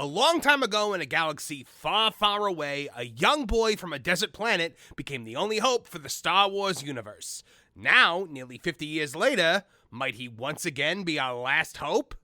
A long time ago in a galaxy far, far away, a young boy from a desert planet became the only hope for the Star Wars universe. Now, nearly 50 years later, might he once again be our last hope?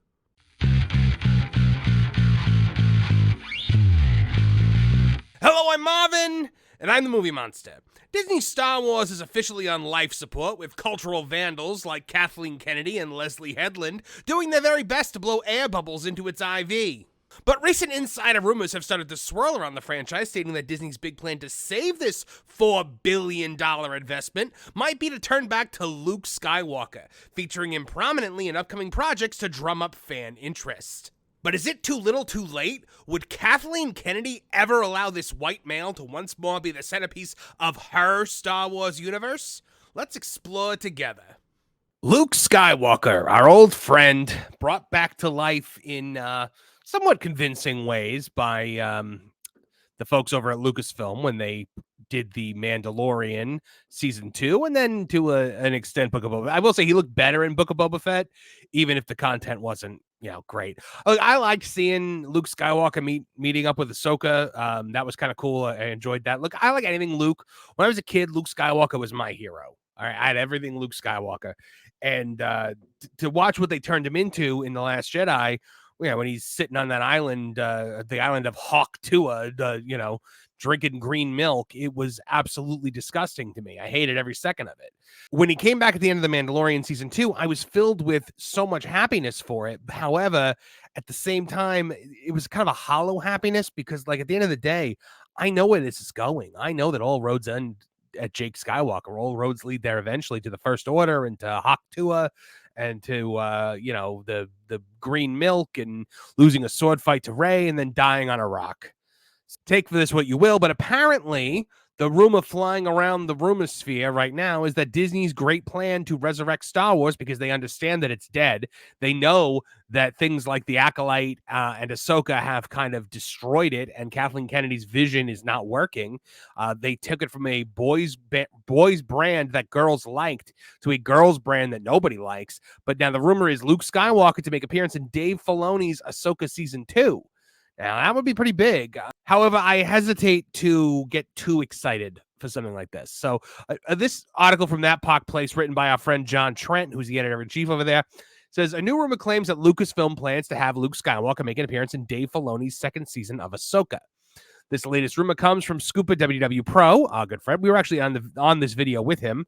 Hello, I'm Marvin, and I'm the Movie Monster. Disney Star Wars is officially on life support, with cultural vandals like Kathleen Kennedy and Leslie Headland doing their very best to blow air bubbles into its IV. But recent insider rumors have started to swirl around the franchise, stating that Disney's big plan to save this $4 billion investment might be to turn back to Luke Skywalker, featuring him prominently in upcoming projects to drum up fan interest. But is it too little too late? Would Kathleen Kennedy ever allow this white male to once more be the centerpiece of her Star Wars universe? Let's explore together. Luke Skywalker, our old friend, brought back to life in somewhat convincing ways by the folks over at Lucasfilm when they did the Mandalorian season 2, and then to an extent Book of Boba Fett. I will say he looked better in Book of Boba Fett, even if the content wasn't, great. I liked seeing Luke Skywalker meeting up with Ahsoka. That was kind of cool. I enjoyed that. Look, I like anything Luke. When I was a kid, Luke Skywalker was my hero. All right, I had everything Luke Skywalker, and to watch what they turned him into in The Last Jedi. Yeah, when he's sitting on that island, the island of Hawk Tua, drinking green milk, it was absolutely disgusting to me. I hated every second of it. When he came back at the end of The Mandalorian season 2, I was filled with so much happiness for it. However, at the same time, it was kind of a hollow happiness because, like, at the end of the day, I know where this is going. I know that all roads end at Jake Skywalker. All roads lead there eventually to the First Order and to Hawk Tua and to the green milk and losing a sword fight to Rey and then dying on a rock. Take for this what you will, but apparently the rumor flying around the rumor sphere right now is that Disney's great plan to resurrect Star Wars, because they understand that it's dead. They know that things like the Acolyte and Ahsoka have kind of destroyed it, and Kathleen Kennedy's vision is not working. They took it from a boys brand that girls liked to a girls brand that nobody likes. But now the rumor is Luke Skywalker to make appearance in Dave Filoni's Ahsoka season 2. Now, that would be pretty big. However, I hesitate to get too excited for something like this. So this article from That Pock Place, written by our friend John Trent, who's the editor-in-chief over there, says, a new rumor claims that Lucasfilm plans to have Luke Skywalker make an appearance in Dave Filoni's second season of Ahsoka. This latest rumor comes from Scooper WW Pro, our good friend. We were actually on this video with him,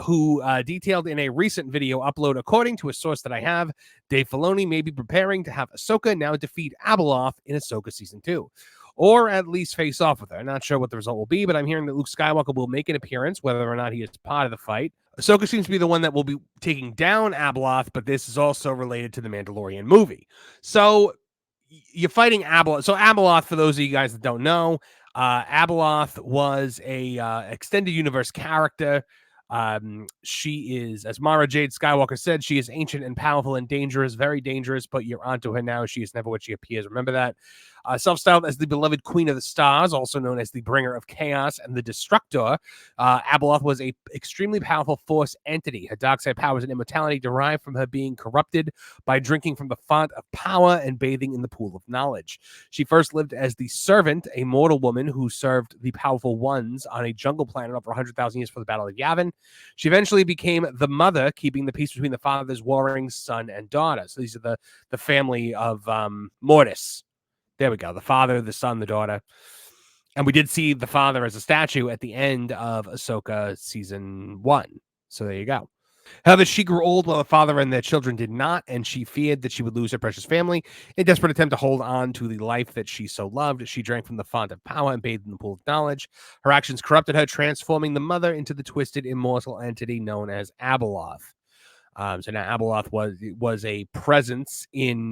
who detailed in a recent video upload, according to a source that I have, Dave Filoni may be preparing to have Ahsoka now defeat Abeloth in Ahsoka Season 2. Or at least face off with her. I'm not sure what the result will be, but I'm hearing that Luke Skywalker will make an appearance, whether or not he is part of the fight. Ahsoka seems to be the one that will be taking down Abeloth, but this is also related to the Mandalorian movie. So you're fighting Abeloth. So Abeloth, for those of you guys that don't know, Abeloth was a extended universe character. She is, as Mara Jade Skywalker said, she is ancient and powerful and dangerous, very dangerous, but you're onto her now. She is never what she appears. Remember that. Self-styled as the beloved Queen of the Stars, also known as the Bringer of Chaos and the Destructor, Abeloth was a extremely powerful Force entity. Her dark side powers and immortality derived from her being corrupted by drinking from the font of power and bathing in the pool of knowledge. She first lived as the Servant, a mortal woman who served the powerful ones on a jungle planet over 100,000 years for the Battle of Yavin. She eventually became the Mother, keeping the peace between the father's warring son and daughter. So these are the family of Mortis. There we go. The father, the son, the daughter. And we did see the father as a statue at the end of Ahsoka season 1. So there you go. However, she grew old while her father and their children did not, and she feared that she would lose her precious family. In a desperate attempt to hold on to the life that she so loved, she drank from the font of power and bathed in the pool of knowledge. Her actions corrupted her, transforming the Mother into the twisted, immortal entity known as Abeloth. So now Abeloth was a presence in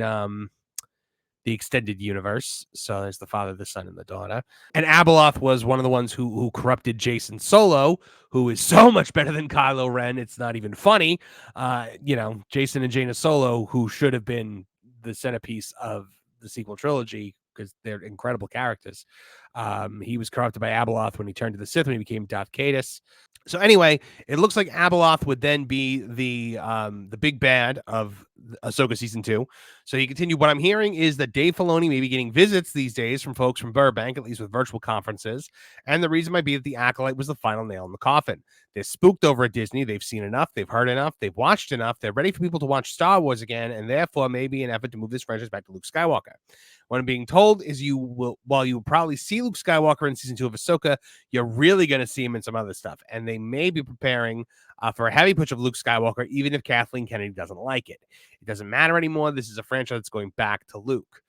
the extended universe. So there's the father, the son, and the daughter. And Abeloth was one of the ones who corrupted Jason Solo, who is so much better than Kylo Ren. It's not even funny. Jason and Jaina Solo, who should have been the centerpiece of the sequel trilogy because they're incredible characters. He was corrupted by Abeloth when he turned to the Sith, when he became Darth Caedus. So anyway, it looks like Abeloth would then be the big bad of Ahsoka season 2. So he continued, what I'm hearing is that Dave Filoni may be getting visits these days from folks from Burbank, at least with virtual conferences. And the reason might be that the Acolyte was the final nail in the coffin. They're spooked over at Disney. They've seen enough. They've heard enough. They've watched enough. They're ready for people to watch Star Wars again. And therefore, maybe an effort to move this franchise back to Luke Skywalker. What I'm being told is while you will probably see Luke Skywalker in season 2 of Ahsoka, you're really going to see him in some other stuff. And they may be preparing for a heavy push of Luke Skywalker, even if Kathleen Kennedy doesn't like it. It doesn't matter anymore. This is a franchise that's going back to Luke.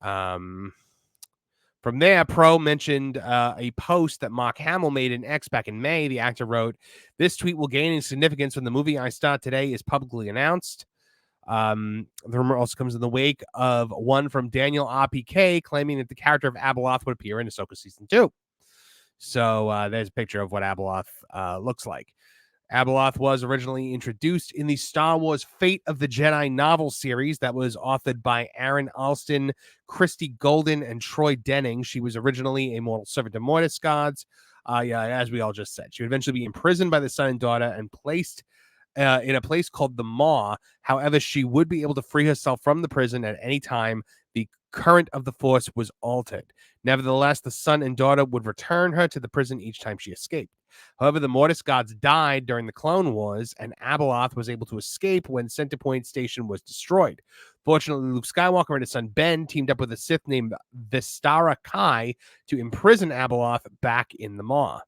From there, Pro mentioned a post that Mark Hamill made in X back in May. The actor wrote, "This tweet will gain in significance when the movie I start today is publicly announced." The rumor also comes in the wake of one from Daniel RPK claiming that the character of Abeloth would appear in Ahsoka season 2. So there's a picture of what Abeloth looks like. Abeloth was originally introduced in the Star Wars Fate of the Jedi novel series that was authored by Aaron Alston, Christy Golden, and Troy Denning. She was originally a mortal servant to Mortis gods. As we all just said, she would eventually be imprisoned by the son and daughter and placed in a place called the Maw. However, she would be able to free herself from the prison at any time the current of the Force was altered. Nevertheless, the son and daughter would return her to the prison each time she escaped. However, the Mortis gods died during the Clone Wars, and Abeloth was able to escape when Centerpoint Station was destroyed. Fortunately, Luke Skywalker and his son Ben teamed up with a Sith named Vistara Kai to imprison Abeloth back in the Maw.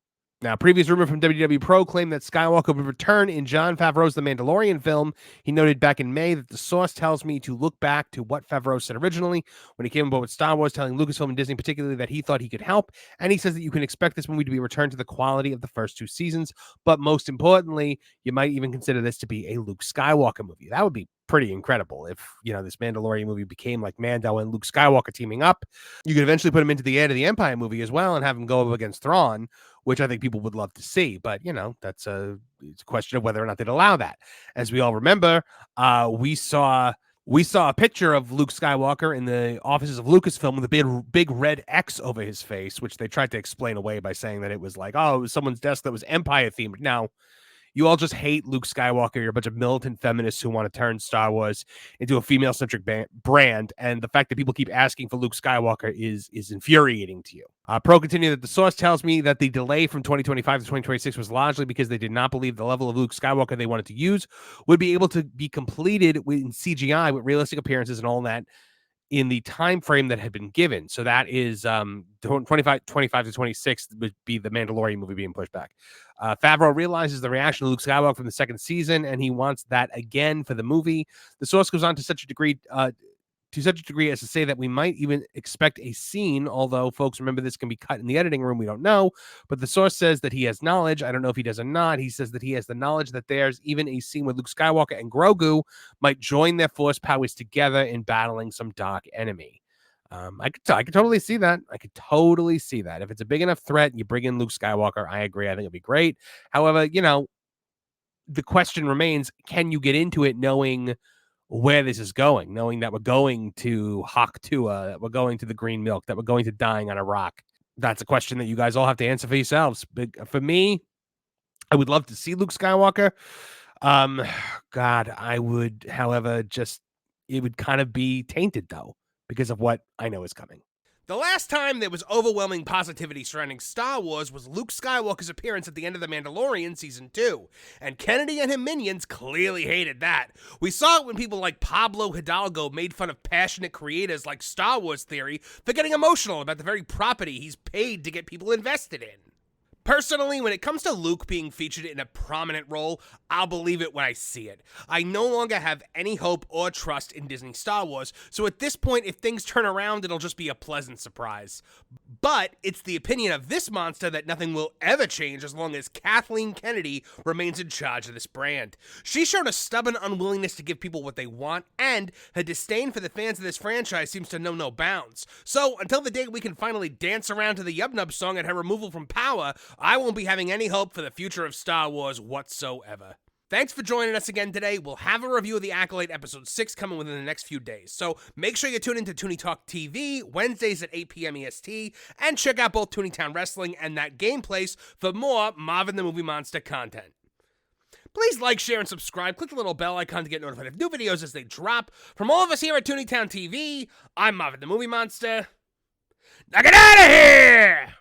Now, previous rumor from WW Pro claimed that Skywalker would return in Jon Favreau's The Mandalorian film. He noted back in May that the source tells me to look back to what Favreau said originally when he came aboard with Star Wars, telling Lucasfilm and Disney particularly that he thought he could help. And he says that you can expect this movie to be returned to the quality of the first 2 seasons. But most importantly, you might even consider this to be a Luke Skywalker movie. That would be pretty incredible if, this Mandalorian movie became like Mando and Luke Skywalker teaming up. You could eventually put him into the Heir to the Empire movie as well and have him go up against Thrawn, which I think people would love to see. But, it's a question of whether or not they'd allow that. As we all remember, we saw a picture of Luke Skywalker in the offices of Lucasfilm with a big red X over his face, which they tried to explain away by saying that it was like, it was someone's desk that was Empire themed. Now, you all just hate Luke Skywalker. You're a bunch of militant feminists who want to turn Star Wars into a female-centric brand, and the fact that people keep asking for Luke Skywalker is infuriating to you. Pro continued that the source tells me that the delay from 2025 to 2026 was largely because they did not believe the level of Luke Skywalker they wanted to use would be able to be completed in CGI with realistic appearances and all that in the time frame that had been given. So that is 25 to 26 would be the Mandalorian movie being pushed back. Favreau realizes the reaction to Luke Skywalker from the second season, and he wants that again for the movie. The source goes on to such a degree as to say that we might even expect a scene, although folks remember this can be cut in the editing room. We don't know, but the source says that he has knowledge. I don't know if he does or not. He says that he has the knowledge that there's even a scene where Luke Skywalker and Grogu might join their Force powers together in battling some dark enemy. I could totally see that. I could totally see that. If it's a big enough threat and you bring in Luke Skywalker, I agree. I think it'd be great. However, the question remains, can you get into it knowing where this is going, knowing that we're going to Hawk-Tuah, that we're going to the Green Milk, that we're going to Dying on a Rock? That's a question that you guys all have to answer for yourselves. But for me, I would love to see Luke Skywalker. God, I would, however, it would kind of be tainted, though, because of what I know is coming. The last time there was overwhelming positivity surrounding Star Wars was Luke Skywalker's appearance at the end of The Mandalorian Season 2, and Kennedy and her minions clearly hated that. We saw it when people like Pablo Hidalgo made fun of passionate creators like Star Wars Theory for getting emotional about the very property he's paid to get people invested in. Personally, when it comes to Luke being featured in a prominent role, I'll believe it when I see it. I no longer have any hope or trust in Disney Star Wars, so at this point, if things turn around, it'll just be a pleasant surprise. But it's the opinion of this monster that nothing will ever change as long as Kathleen Kennedy remains in charge of this brand. She's shown a stubborn unwillingness to give people what they want, and her disdain for the fans of this franchise seems to know no bounds. So, until the day we can finally dance around to the Yub Nub song at her removal from power, I won't be having any hope for the future of Star Wars whatsoever. Thanks for joining us again today. We'll have a review of The Acolyte Episode 6 coming within the next few days, so make sure you tune into Tooney Talk TV, Wednesdays at 8 p.m. EST, and check out both Tooneytown Wrestling and That Game Place for more Marvin the Movie Monster content. Please like, share, and subscribe. Click the little bell icon to get notified of new videos as they drop. From all of us here at Tooney TV, I'm Marvin the Movie Monster. Now get out of here!